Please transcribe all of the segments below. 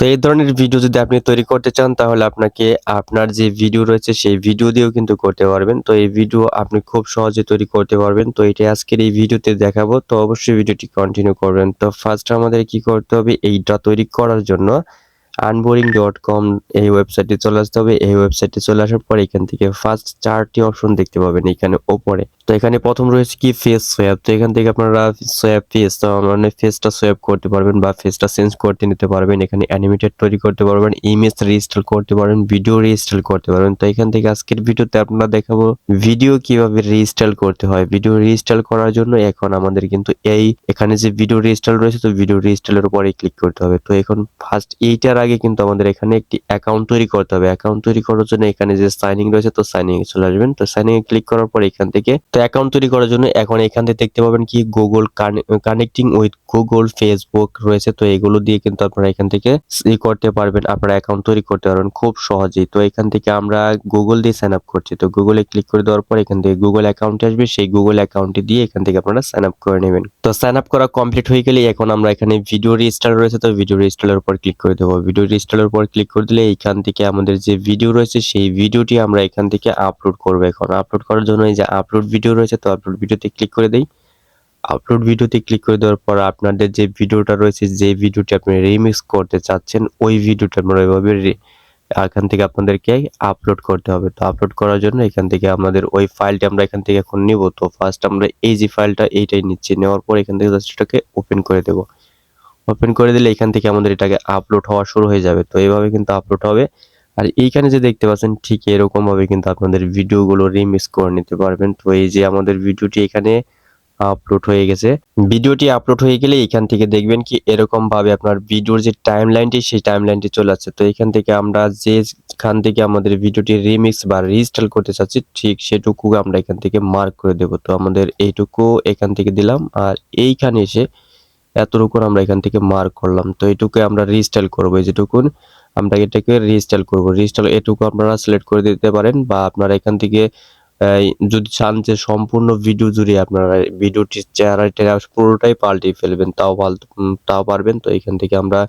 এই ধরনের ভিডিও যদি আপনি তৈরি করতে চান তাহলে আপনাকে আপনার যে ভিডিও রয়েছে সেই ভিডিও দিয়েও কিন্তু করতে পারবেন। তো এই ভিডিও আপনি খুব সহজে তৈরি করতে পারবেন। তো এটাই আজকের এই ভিডিওতে দেখাবো। তো অবশ্যই ভিডিওটি কন্টিনিউ করবেন। তো ফার্স্ট আমাদের কি করতে হবে, এইটা তৈরি করার জন্য unboring.com এই ওয়েবসাইটে চলে আসতে হবে। এই ওয়েবসাইটে চলে আসার পর এখান থেকে ফার্স্ট 4টি অপশন দেখতে পাবেন এখানে উপরে। তো এখানে প্রথম রয়েছে কি ফেস সোয়াপ। তো এখান থেকে আপনারা সোয়াপ ফেস, তো মানে ফেসটা সোয়াপ করতে পারবেন বা ফেসটা চেঞ্জ করতে নিতে পারবেন। এখানে অ্যানিমেটেড তৈরি করতে পারবেন, ইমেজ রিস্টাইল করতে পারবেন, ভিডিও রিস্টাইল করতে পারবেন। তো এখান থেকে আজকের ভিডিওতে আপনারা দেখাবো ভিডিও কিভাবে রিস্টাইল করতে হয়। ভিডিও রিস্টাইল করার জন্য এখন আমাদের কিন্তু এখানে যে ভিডিও রিস্টাইল রয়েছে, তো ভিডিও রিস্টাইলের উপরে ক্লিক করতে হবে। তো এখন ফার্স্ট এইটার আগে কিন্তু আমাদের এখানে একটি অ্যাকাউন্ট তৈরি করতে হবে। অ্যাকাউন্ট তৈরি করার জন্য এখানে যে সাইন ইন রয়েছে, তো সাইন ইন চলে আসবেন। তো সাইন ইন ক্লিক করার পর এখান থেকে তো অ্যাকাউন্ট তৈরি করার জন্য এখন এখান থেকে দেখতে পাবেন কি Google connecting with Google, Facebook রয়েছে। তো এগুলো দিয়ে কিন্তু আপনারা এখান থেকে করতে পারবেন, আপনারা অ্যাকাউন্ট তৈরি করতে পারবেন খুব সহজেই। তো এখান থেকে আমরা গুগল দিয়ে সাইন আপ করছি। তো গুগলে ক্লিক করে দেওয়ার পর এখান থেকে গুগল অ্যাকাউন্টে আসবে, সেই গুগল অ্যাকাউন্টে দিয়ে এখান থেকে আপনারা সাইন আপ করে নেবেন। তো সাইন আপ করা কমপ্লিট হয়ে গেলে এখন আমরা এখানে ভিডিও রিস্টাইল রয়েছে, তো ভিডিও রিস্টাইলের উপর ক্লিক করে দেবো। ভিডিও রিস্টাইলের উপর ক্লিক করে দিলে এখান থেকে আমাদের যে ভিডিও রয়েছে সেই ভিডিওটি আমরা এখান থেকে আপলোড করবো। এখন আপলোড করার জন্য এই যে আপলোড ভিডিও রয়েছে, তো আপলোড ভিডিওতে ক্লিক করে দেই। আপলোড ভিডিওতে ক্লিক করে দেওয়ার পর আপনাদের যে ভিডিওটা রয়েছে, যে ভিডিওটি আপনি রিমিক্স করতে চাচ্ছেন, ওই ভিডিওটা আমরা এভাবে এখান থেকে আপনাদেরকে আপলোড করতে হবে। তো আপলোড করার জন্য এখান থেকে আমাদের ওই ফাইলটি আমরা এখান থেকে এখন নিব। তো ফার্স্ট আমরা এই যে ফাইলটা এইটাই নিচ্ছি, নেওয়ার পর এখান থেকে জাস্ট এটাকে ওপেন করে দেব। ওপেন করে দিলে এখান থেকে আমাদের এটাকে আপলোড হওয়া শুরু হয়ে যাবে। তো এইভাবে কিন্তু আপলোড হবে। আর এইখানে যে দেখতে পাচ্ছেন ঠিক এরকম ভাবে কিন্তু আপনাদের ভিডিওগুলো রিমিক্স করে নিতে পারবেন। তো এই যে আমাদের ভিডিওটি এখানে আপলোড হয়ে গেছে। ভিডিওটি আপলোড হয়ে গেলে এখান থেকে দেখবেন কি এরকম ভাবে আপনার ভিডিওর যে টাইমলাইনটি, সেই টাইমলাইনটি চলে আসছে। তো এখান থেকে আমরা যেখান থেকে আমাদের ভিডিওটি রিমিক্স বা রিস্টাইল করতে চাচ্ছি ঠিক সেটুকু আমরা এখান থেকে মার্ক করে দেব। তো আমাদের এইটুকু এখান থেকে দিলাম, আর এইখানে এসে এতটুকু আমরা এখান থেকে মার্ক করলাম। তো এইটুকু আমরা রিস্টাইল করব, এই যেটুকুন আমরা এটাকে রিস্টাইল করব। রিস্টাইল এটুকু আপনারা সিলেক্ট করে দিতে পারেন, বা আপনারা এখান থেকে যদি চান যে সম্পূর্ণ ভিডিও জুড়ে আপনারা ভিডিওটির চেহারাটা পুরোটাই পাল্টে ফেলবেন, তাও পারবেন। তো এখান থেকে আমরা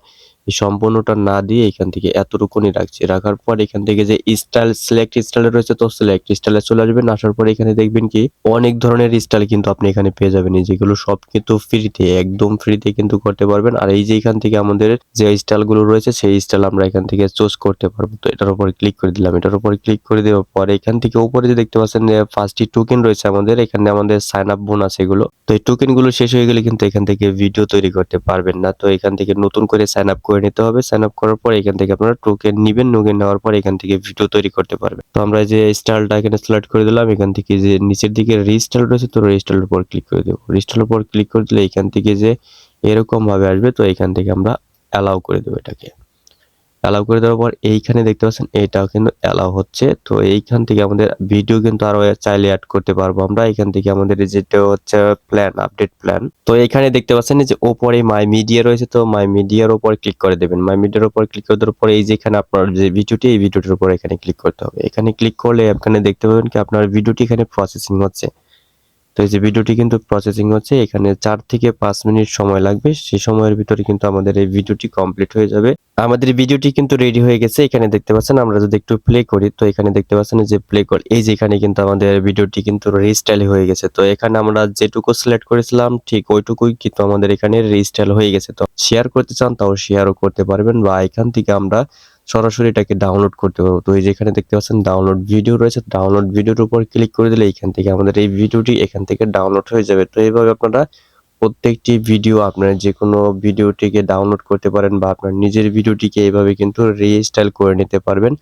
এই সম্পূর্ণটা না দিয়ে এখান থেকে এতটুকুনি রাখছি। রাখার পর এখান থেকে যে স্টাইল, সিলেক্ট স্টাইলে রয়েছে, তো সিলেক্ট স্টাইলে চলে আসবেন। আসার পর এখানে দেখবেন কি অনেক ধরনের স্টাইল কিন্তু আপনি এখানে পেয়ে যাবেন। যেগুলো সব কিন্তু ফ্রিতে, একদম ফ্রিতে কিন্তু করতে পারবেন। আর এই যে এখান থেকে আমাদের যে স্টাইলগুলো রয়েছে সেই স্টাইল আমরা এখান থেকে চুজ করতে পারবো। তো এটার উপর ক্লিক করে দিলাম। এটার উপর ক্লিক করে দেওয়ার পর এখান থেকে উপরে যে দেখতে পাচ্ছেন যে 5টি টোকেন রয়েছে আমাদের এখানে, আমাদের সাইন আপ বোনাস এগুলো। তো এই টোকেন গুলো শেষ হয়ে গেলে কিন্তু এখান থেকে ভিডিও তৈরি করতে পারবেন না। তো এখান থেকে নতুন করে সাইন আপ করে নিতে হবে। সাইন আপ করার পর এখান থেকে আপনারা টোকেন নিবেন, টোকেন নেওয়ার পর এখান থেকে ভিডিও তৈরি করতে পারবেন। তো আমরা যে স্টাইলটা এখানে সিলেক্ট করে দিলাম, এখান থেকে যে নিচের দিকে রিস্টাইল রয়েছে, তো রিস্টাইলের উপর ক্লিক করে দেবো। রিস্টাইলের উপর ক্লিক করে দিলে এখান থেকে যে এরকম ভাবে আসবে, তো এখান থেকে আমরা অ্যালাউ করে দেবো। এটাকে অ্যালাউ করে দেওয়ার পর এইখানে দেখতে পাচ্ছেন এটাও কিন্তু অ্যালাউ হচ্ছে। তো এইখান থেকে আমাদের ভিডিও কিন্তু আরো চাইলে অ্যাড করতে পারবো আমরা। এখান থেকে আমাদের যেটা হচ্ছে প্ল্যান, আপডেট প্ল্যান। তো এখানে দেখতে পাচ্ছেন যে ওপরে মাই মিডিয়া রয়েছে, তো মাই মিডিয়ার উপর ক্লিক করে দেবেন। মাই মিডিয়ার উপর ক্লিক করে দেওয়ার পরে এই যে এখানে আপনার যে ভিডিওটি, এই ভিডিওটির উপর এখানে ক্লিক করতে হবে। এখানে ক্লিক করলে এখানে দেখতে পাবেন কি আপনার ভিডিওটি এখানে প্রসেসিং হচ্ছে। তো এই যে ভিডিওটি কিন্তু প্রসেসিং হচ্ছে, এখানে 4 থেকে 5 মিনিট সময় লাগবে। সেই সময়ের ভিতরে কিন্তু আমাদের এই ভিডিওটি কমপ্লিট হয়ে যাবে। আমাদের ভিডিওটি কিন্তু রেডি হয়ে গেছে। এখানে দেখতে পাচ্ছেন, আমরা যদি একটু প্লে করি, তো এখানে দেখতে পাচ্ছেন যে প্লে কল, এই যে এখানে কিন্তু আমাদের ভিডিওটি কিন্তু রিস্টাইল হয়ে গেছে। তো এখানে আমরা যেটুকু সিলেক্ট করেছিলাম ঠিক ওইটুকুই কিন্তু আমাদের এখানে রিস্টাইল হয়ে গেছে। তো শেয়ার করতে চান তাও শেয়ারও করতে পারবেন, বা এখান থেকে আমরা সরাসরি এটাকে ডাউনলোড করতে পারবো। তো এই যে এখানে দেখতে পাচ্ছেন ডাউনলোড ভিডিও রয়েছে, ডাউনলোড ভিডিওর উপর ক্লিক করে দিলে এখান থেকে আমাদের এই ভিডিওটি এখান থেকে ডাউনলোড হয়ে যাবে। তো এইভাবে আপনারা প্রত্যেকটি ভিডিও, আপনার যে কোনো ভিডিওটিকে ডাউনলোড করতে পারেন, বা আপনার নিজের ভিডিওটিকে এইভাবে কিন্তু রিস্টাইল করে নিতে পারবেন।